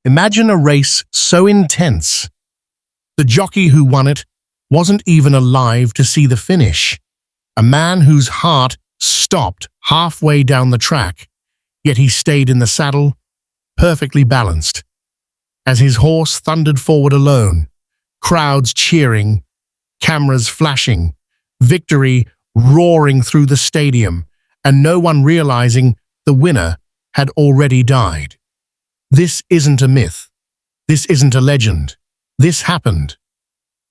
Imagine a race so intense. The jockey who won it wasn't even alive to see the finish. A man whose heart stopped halfway down the track, yet he stayed in the saddle, perfectly balanced. As his horse thundered forward alone, crowds cheering, cameras flashing, victory roaring through the stadium, and no one realizing the winner had already died. This isn't a myth. This isn't a legend. This happened.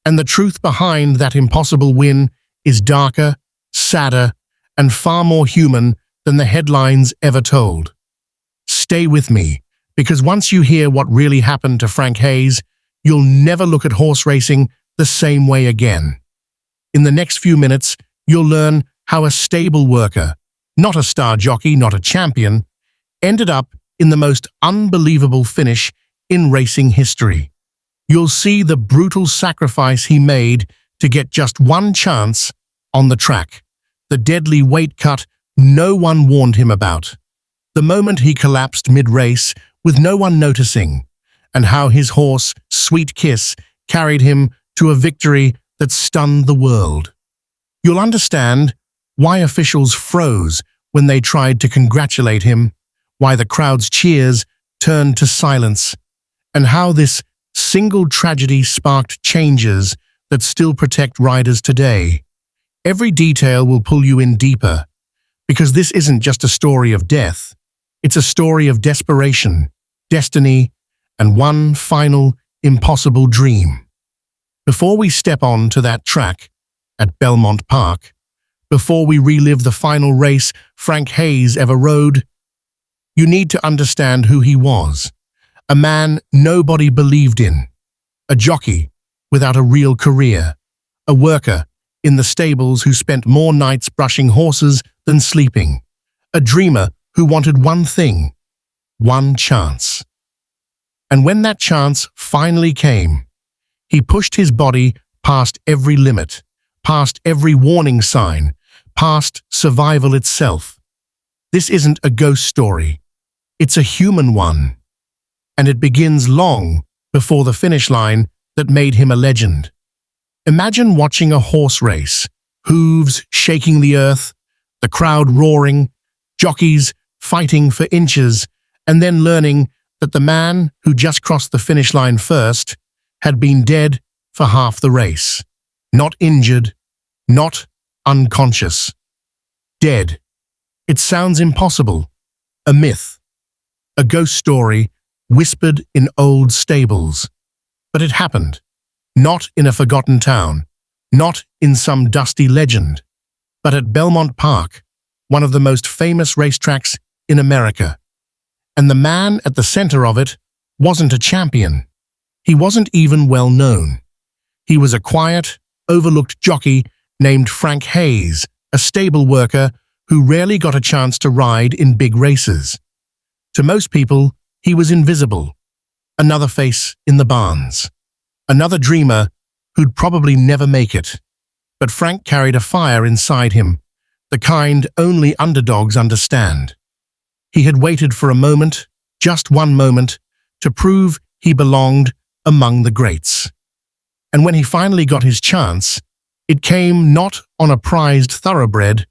And the truth behind that impossible win is darker, sadder, and far more human than the headlines ever told. Stay with me, because once you hear what really happened to Frank Hayes, you'll never look at horse racing the same way again. In the next few minutes, you'll learn how a stable worker, not a star jockey, not a champion, ended up in the most unbelievable finish in racing history. You'll see the brutal sacrifice he made to get just one chance on the track, the deadly weight cut no one warned him about, the moment he collapsed mid-race with no one noticing, and how his horse, Sweet Kiss, carried him to a victory that stunned the world. You'll understand why officials froze when they tried to congratulate him, why the crowd's cheers turned to silence, and how this single tragedy sparked changes that still protect riders today. Every detail will pull you in deeper, because this isn't just a story of death. It's a story of desperation, destiny, and one final, impossible dream. Before we step on to that track at Belmont Park, before we relive the final race Frank Hayes ever rode, you need to understand who he was. A man nobody believed in. A jockey without a real career. A worker in the stables who spent more nights brushing horses than sleeping. A dreamer who wanted one thing, one chance. And when that chance finally came, he pushed his body past every limit, past every warning sign, past survival itself. This isn't a ghost story. It's a human one. And it begins long before the finish line that made him a legend. Imagine watching a horse race, hooves shaking the earth, the crowd roaring, jockeys fighting for inches, and then learning that the man who just crossed the finish line first had been dead for half the race. Not injured, not unconscious. Dead. It sounds impossible. A myth. A ghost story whispered in old stables. But it happened. Not in a forgotten town. Not in some dusty legend. But at Belmont Park, one of the most famous racetracks in America. And the man at the center of it wasn't a champion. He wasn't even well known. He was a quiet, overlooked jockey named Frank Hayes, a stable worker who rarely got a chance to ride in big races. To most people, he was invisible. Another face in the barns. Another dreamer who'd probably never make it. But Frank carried a fire inside him, the kind only underdogs understand. He had waited for a moment, just one moment, to prove he belonged among the greats. And when he finally got his chance, it came not on a prized thoroughbred,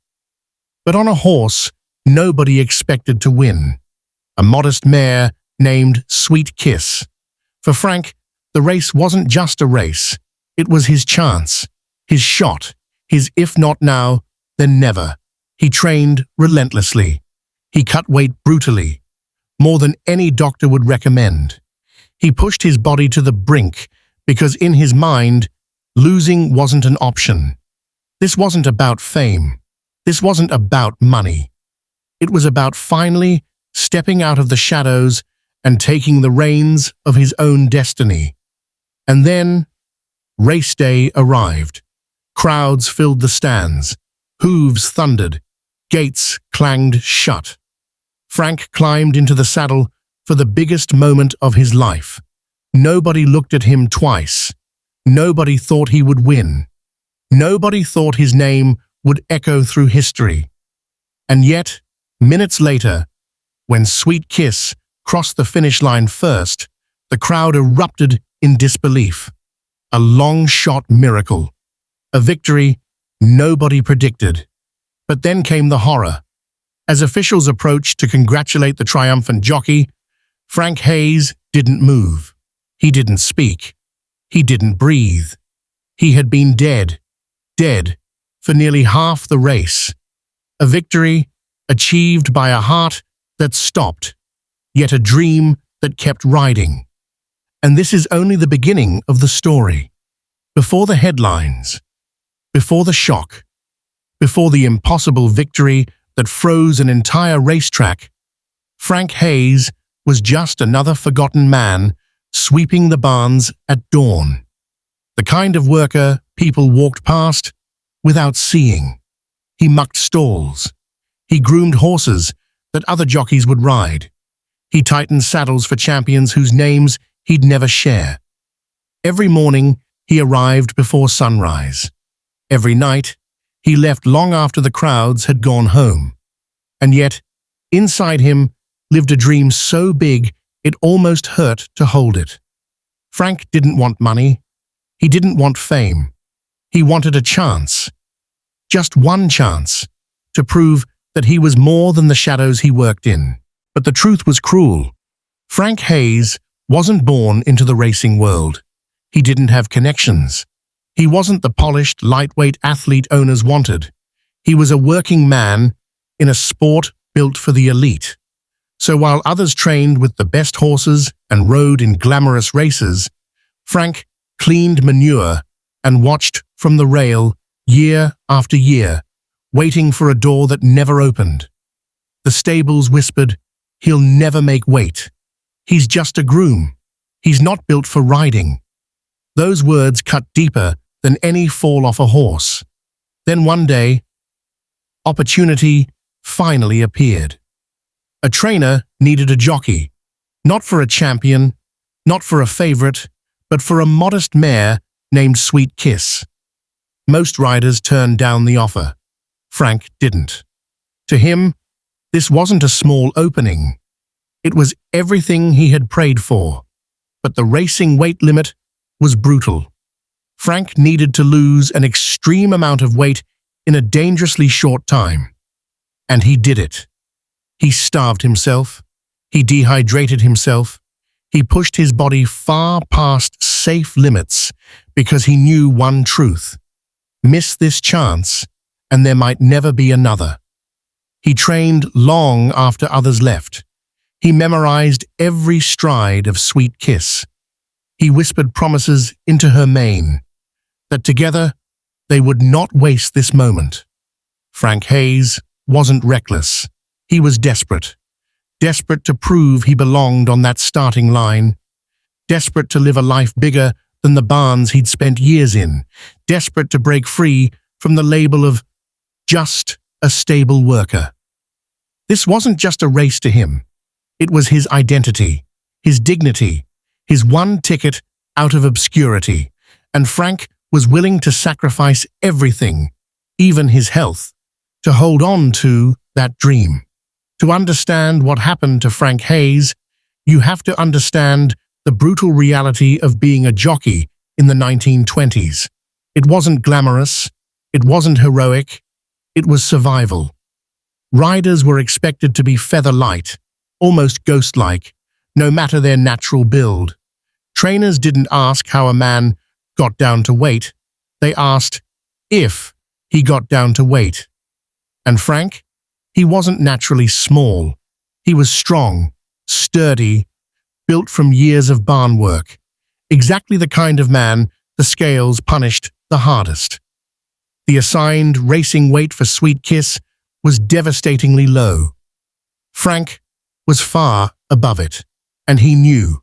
but on a horse nobody expected to win. A modest mare named Sweet Kiss. For Frank, the race wasn't just a race. It was his chance, his shot, his if not now, then never. He trained relentlessly. He cut weight brutally, more than any doctor would recommend. He pushed his body to the brink because in his mind, losing wasn't an option. This wasn't about fame. This wasn't about money. It was about finally stepping out of the shadows and taking the reins of his own destiny. And then, race day arrived. Crowds filled the stands. Hooves thundered. Gates clanged shut. Frank climbed into the saddle for the biggest moment of his life. Nobody looked at him twice. Nobody thought he would win. Nobody thought his name would echo through history. And yet, minutes later, when Sweet Kiss crossed the finish line first, The crowd erupted in disbelief. A long-shot miracle. A victory nobody predicted. But then came the horror. As officials approached to congratulate the triumphant jockey, Frank Hayes didn't move. He didn't speak. He didn't breathe. He had been dead for nearly half the race. A victory achieved by a heart that stopped, yet a dream that kept riding. And this is only the beginning of the story. Before the headlines, before the shock, before the impossible victory that froze an entire racetrack, Frank Hayes was just another forgotten man sweeping the barns at dawn. The kind of worker people walked past without seeing. He mucked stalls. He groomed horses that other jockeys would ride. He tightened saddles for champions whose names he'd never share. Every morning, he arrived before sunrise. Every night, he left long after the crowds had gone home. And yet, inside him lived a dream so big it almost hurt to hold it. Frank didn't want money. He didn't want fame. He wanted a chance. Just one chance to prove that he was more than the shadows he worked in. But the truth was cruel. Frank Hayes wasn't born into the racing world. He didn't have connections. He wasn't the polished, lightweight athlete owners wanted. He was a working man in a sport built for the elite. So while others trained with the best horses and rode in glamorous races, Frank cleaned manure and watched from the rail year after year, waiting for a door that never opened. The stables whispered, "He'll never make weight. He's just a groom. He's not built for riding." Those words cut deeper than any fall off a horse. Then one day, opportunity finally appeared. A trainer needed a jockey, not for a champion, not for a favorite, but for a modest mare named Sweet Kiss. Most riders turned down the offer. Frank didn't. To him, this wasn't a small opening. It was everything he had prayed for. But the racing weight limit was brutal. Frank needed to lose an extreme amount of weight in a dangerously short time. And he did it. He starved himself. He dehydrated himself. He pushed his body far past safe limits because he knew one truth. Miss this chance, and there might never be another. He trained long after others left. He memorized every stride of Sweet Kiss. He whispered promises into her mane, that together they would not waste this moment. Frank Hayes wasn't reckless. He was desperate. Desperate to prove he belonged on that starting line. Desperate to live a life bigger than the barns he'd spent years in. Desperate to break free from the label of just a stable worker. This wasn't just a race to him. It was his identity, his dignity, his one ticket out of obscurity. And Frank was willing to sacrifice everything, even his health, to hold on to that dream. To understand what happened to Frank Hayes, you have to understand the brutal reality of being a jockey in the 1920s. It wasn't glamorous. It wasn't heroic. It was survival. Riders were expected to be feather-light, almost ghost-like, no matter their natural build. Trainers didn't ask how a man got down to weight. They asked if he got down to weight. And Frank? He wasn't naturally small. He was strong, sturdy, built from years of barn work. Exactly the kind of man the scales punished the hardest. The assigned racing weight for Sweet Kiss was devastatingly low. Frank was far above it, and he knew.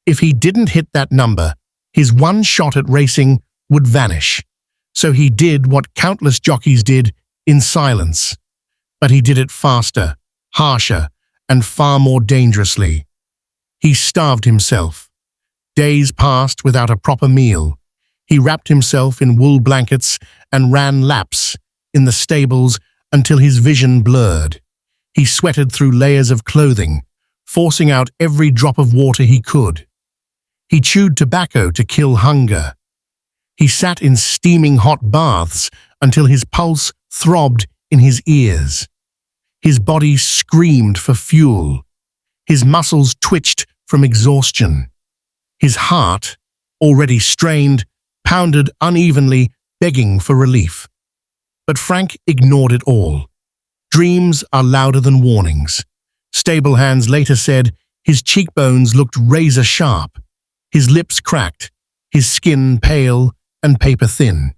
If he didn't hit that number, his one shot at racing would vanish. So he did what countless jockeys did in silence. But he did it faster, harsher, and far more dangerously. He starved himself. Days passed without a proper meal. He wrapped himself in wool blankets and ran laps in the stables until his vision blurred. He sweated through layers of clothing, forcing out every drop of water he could. He chewed tobacco to kill hunger. He sat in steaming hot baths until his pulse throbbed in his ears. His body screamed for fuel. His muscles twitched from exhaustion. His heart, already strained, pounded unevenly, begging for relief. But Frank ignored it all. Dreams are louder than warnings. Stable Hands later said his cheekbones looked razor-sharp, his lips cracked, his skin pale and paper-thin.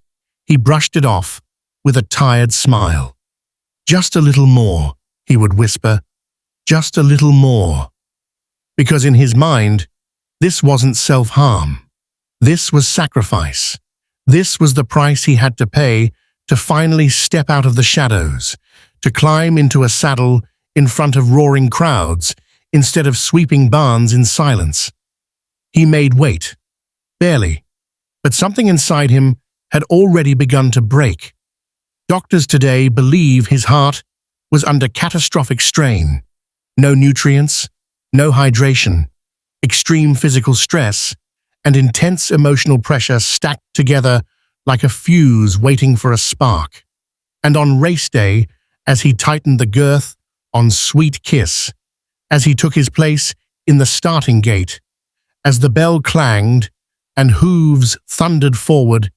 He brushed it off with a tired smile. "Just a little more," he would whisper, "just a little more." Because in his mind, this wasn't self-harm. This was sacrifice. This was the price he had to pay to finally step out of the shadows, to climb into a saddle in front of roaring crowds instead of sweeping barns in silence. He made weight, barely, but something inside him had already begun to break. Doctors today believe his heart was under catastrophic strain. No nutrients, no hydration, extreme physical stress, and intense emotional pressure stacked together like a fuse waiting for a spark. And on race day, as he tightened the girth on Sweet Kiss, as he took his place in the starting gate, as the bell clanged and hooves thundered forward,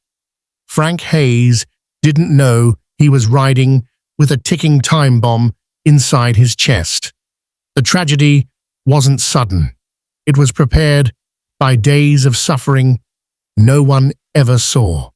Frank Hayes didn't know he was riding with a ticking time bomb inside his chest. The tragedy wasn't sudden. It was prepared by days of suffering no one ever saw.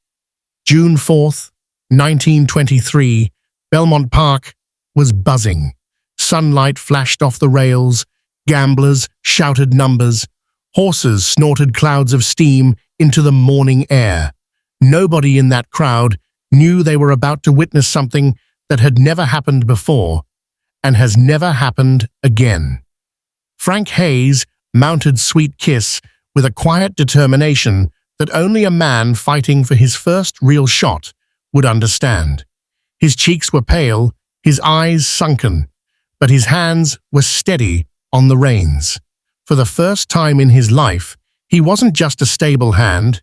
June 4th, 1923, Belmont Park was buzzing. Sunlight flashed off the rails, gamblers shouted numbers, horses snorted clouds of steam into the morning air. Nobody in that crowd knew they were about to witness something that had never happened before and has never happened again. Frank Hayes mounted Sweet Kiss with a quiet determination that only a man fighting for his first real shot would understand. His cheeks were pale, his eyes sunken, but his hands were steady on the reins. For the first time in his life, he wasn't just a stable hand.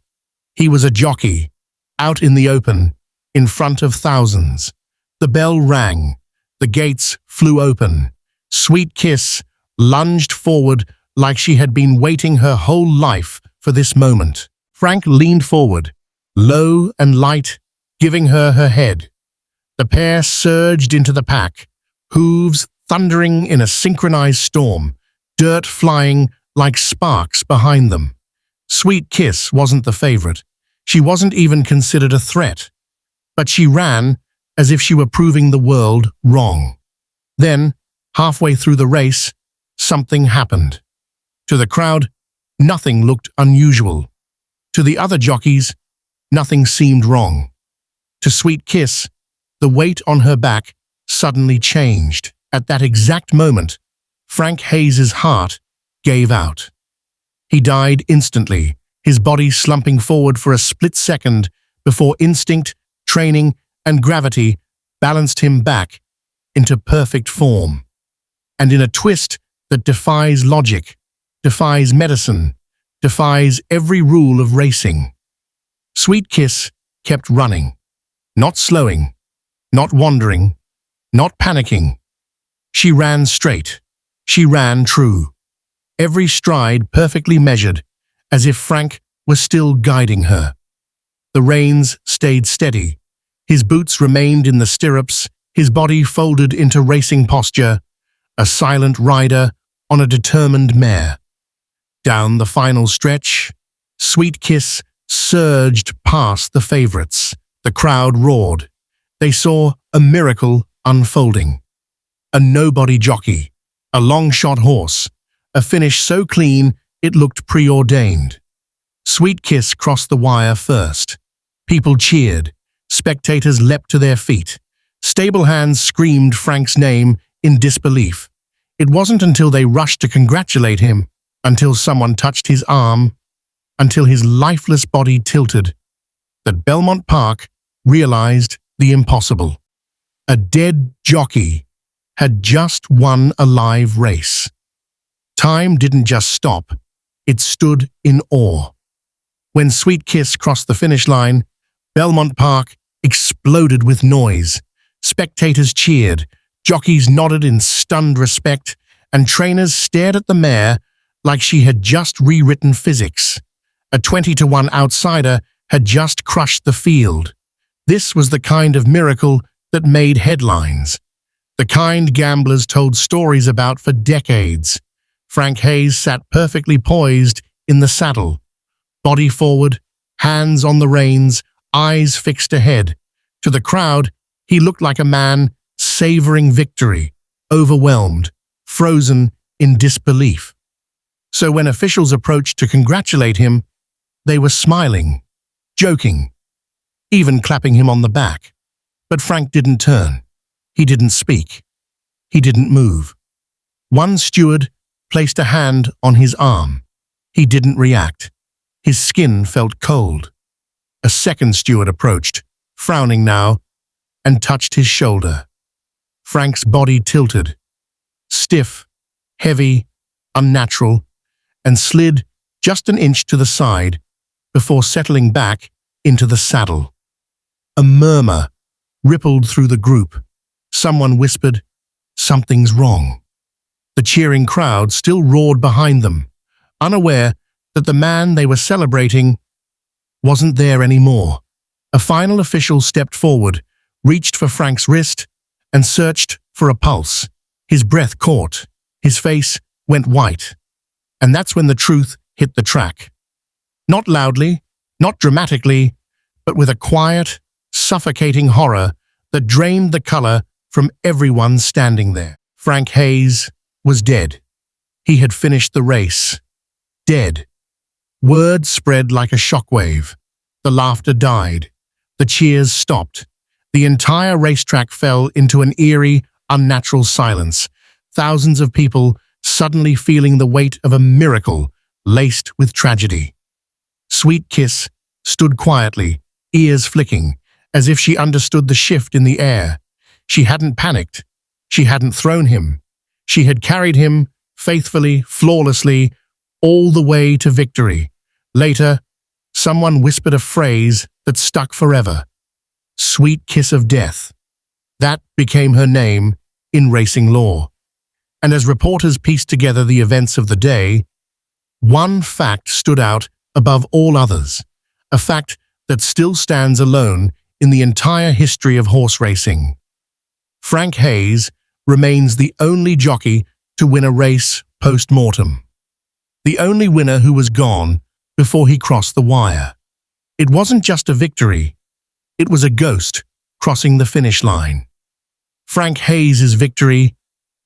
He was a jockey, out in the open, in front of thousands. The bell rang. The gates flew open. Sweet Kiss lunged forward like she had been waiting her whole life for this moment. Frank leaned forward, low and light, giving her her head. The pair surged into the pack, hooves thundering in a synchronized storm, dirt flying like sparks behind them. Sweet Kiss wasn't the favorite. She wasn't even considered a threat. But she ran as if she were proving the world wrong. Then, halfway through the race, something happened. To the crowd, nothing looked unusual. To the other jockeys, nothing seemed wrong. To Sweet Kiss, the weight on her back suddenly changed. At that exact moment, Frank Hayes's heart gave out. He died instantly, his body slumping forward for a split second before instinct, training, and gravity balanced him back into perfect form. And in a twist that defies logic, defies medicine, defies every rule of racing, Sweet Kiss kept running, not slowing, not wandering, not panicking. She ran straight. She ran true. Every stride perfectly measured, as if Frank was still guiding her. The reins stayed steady. His boots remained in the stirrups, his body folded into racing posture, a silent rider on a determined mare. Down the final stretch, Sweet Kiss surged past the favorites. The crowd roared. They saw a miracle unfolding. A nobody jockey, a long-shot horse, a finish so clean it looked preordained. Sweet Kiss crossed the wire first. People cheered. Spectators leapt to their feet. Stable hands screamed Frank's name in disbelief. It wasn't until they rushed to congratulate him, until someone touched his arm, until his lifeless body tilted, that Belmont Park realized the impossible. A dead jockey had just won a live race. Time didn't just stop, It stood in awe. When Sweet Kiss crossed the finish line, Belmont Park exploded with noise. Spectators cheered, jockeys nodded in stunned respect, and trainers stared at the mare like she had just rewritten physics. A 20-to-1 outsider had just crushed the field. This was the kind of miracle that made headlines. The kind gamblers told stories about for decades. Frank Hayes sat perfectly poised in the saddle, body forward, hands on the reins, eyes fixed ahead. To the crowd, he looked like a man savoring victory, overwhelmed, frozen in disbelief. So when officials approached to congratulate him, they were smiling, joking, even clapping him on the back. But Frank didn't turn. He didn't speak. He didn't move. One steward placed a hand on his arm. He didn't react. His skin felt cold. A second steward approached, frowning now, and touched his shoulder. Frank's body tilted, stiff, heavy, unnatural, and slid just an inch to the side before settling back into the saddle. A murmur rippled through the group. Someone whispered, "Something's wrong." The cheering crowd still roared behind them, unaware that the man they were celebrating wasn't there anymore. A final official stepped forward, reached for Frank's wrist, and searched for a pulse. His breath caught. His face went white. And that's when the truth hit the track. Not loudly, not dramatically, but with a quiet, suffocating horror that drained the color from everyone standing there. Frank Hayes was dead. He had finished the race. Dead. Word spread like a shockwave. The laughter died. The cheers stopped. The entire racetrack fell into an eerie, unnatural silence. Thousands of people suddenly feeling the weight of a miracle laced with tragedy. Sweet Kiss stood quietly, ears flicking, as if she understood the shift in the air. She hadn't panicked. She hadn't thrown him. She had carried him faithfully, flawlessly, all the way to victory. Later, someone whispered a phrase that stuck forever. Sweet Kiss of Death. That became her name in racing lore. And as reporters pieced together the events of the day, one fact stood out above all others, a fact that still stands alone in the entire history of horse racing. Frank Hayes remains the only jockey to win a race post-mortem. The only winner who was gone before he crossed the wire. It wasn't just a victory. It was a ghost crossing the finish line. Frank Hayes' victory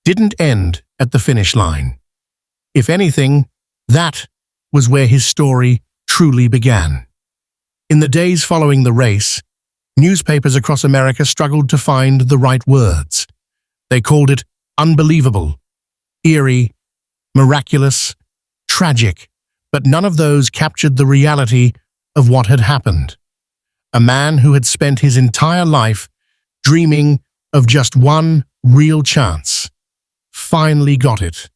didn't end at the finish line. If anything, that was where his story truly began. In the days following the race, newspapers across America struggled to find the right words. They called it unbelievable, eerie, miraculous, tragic, but none of those captured the reality of what had happened. A man who had spent his entire life dreaming of just one real chance finally got it,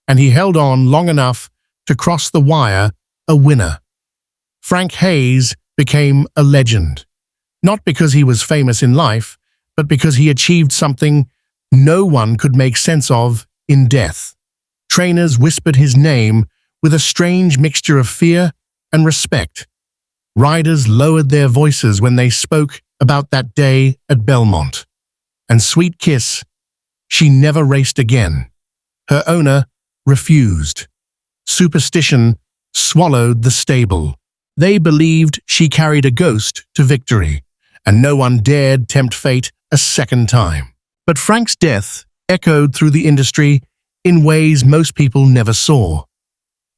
and he held on long enough to cross the wire a winner. Frank Hayes became a legend, not because he was famous in life, but because he achieved something no one could make sense of in death. Trainers whispered his name with a strange mixture of fear and respect. Riders lowered their voices when they spoke about that day at Belmont. And Sweet Kiss, she never raced again. Her owner refused. Superstition swallowed the stable. They believed she carried a ghost to victory, and no one dared tempt fate a second time. But Frank's death echoed through the industry in ways most people never saw.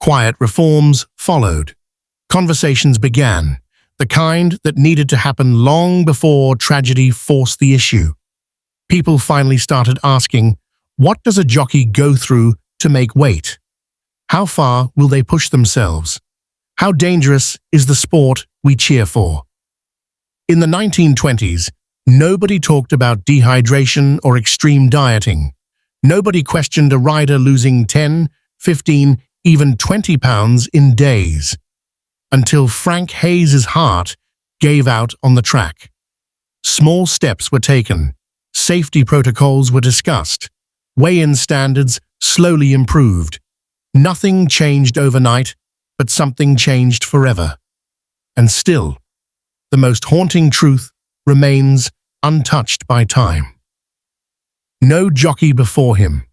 Quiet reforms followed. Conversations began, the kind that needed to happen long before tragedy forced the issue. People finally started asking, what does a jockey go through to make weight? How far will they push themselves? How dangerous is the sport we cheer for? In the 1920s, nobody talked about dehydration or extreme dieting. Nobody questioned a rider losing 10, 15, even 20 pounds in days, until Frank Hayes's heart gave out on the track. Small steps were taken, safety protocols were discussed, weigh-in standards slowly improved. Nothing changed overnight, but something changed forever. And still, the most haunting truth remains untouched by time. No jockey before him,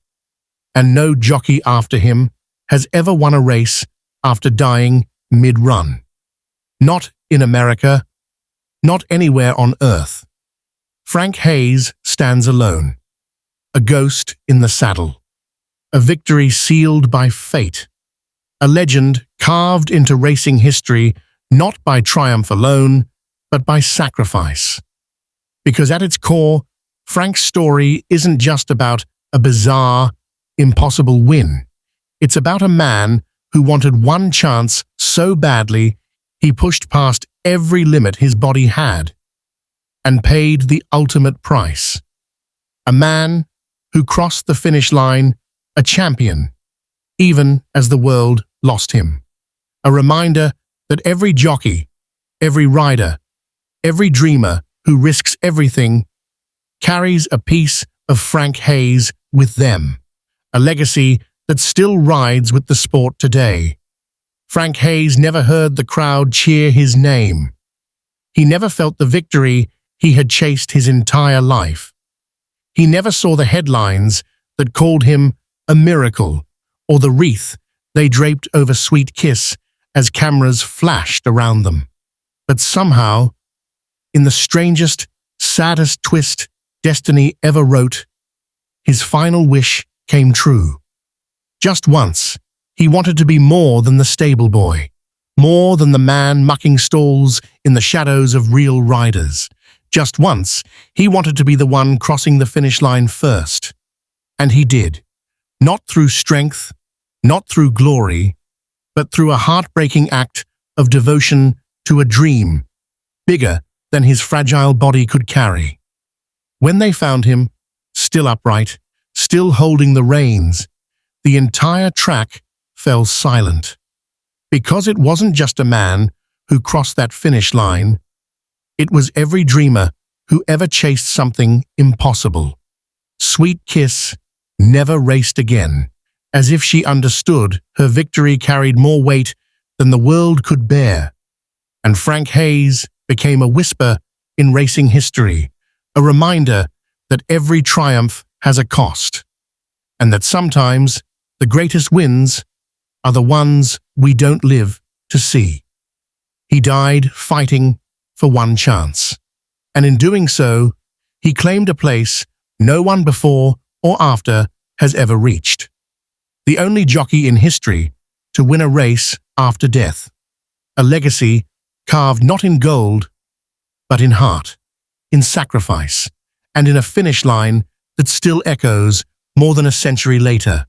and no jockey after him, has ever won a race after dying mid-run. Not in America, not anywhere on Earth. Frank Hayes stands alone, a ghost in the saddle, a victory sealed by fate, a legend carved into racing history not by triumph alone, but by sacrifice. Because at its core, Frank's story isn't just about a bizarre, impossible win. It's about a man who wanted one chance so badly he pushed past every limit his body had and paid the ultimate price. A man who crossed the finish line a champion, even as the world lost him. A reminder that every jockey, every rider, every dreamer who risks everything carries a piece of Frank Hayes with them, a legacy that still rides with the sport today. Frank Hayes never heard the crowd cheer his name. He never felt the victory he had chased his entire life. He never saw the headlines that called him a miracle or the wreath they draped over Sweet Kiss as cameras flashed around them. But somehow, in the strangest, saddest twist destiny ever wrote, his final wish came true. Just once, he wanted to be more than the stable boy, more than the man mucking stalls in the shadows of real riders. Just once, he wanted to be the one crossing the finish line first. And he did. Not through strength, not through glory, but through a heartbreaking act of devotion to a dream, bigger than his fragile body could carry. When they found him, still upright, still holding the reins, the entire track fell silent. Because it wasn't just a man who crossed that finish line, it was every dreamer who ever chased something impossible. Sweet Kiss never raced again, as if she understood her victory carried more weight than the world could bear. And Frank Hayes became a whisper in racing history, a reminder that every triumph has a cost, and that sometimes the greatest wins are the ones we don't live to see. He died fighting for one chance, and in doing so, he claimed a place no one before or after has ever reached. The only jockey in history to win a race after death, a legacy carved not in gold, but in heart, in sacrifice, and in a finish line that still echoes more than a century later.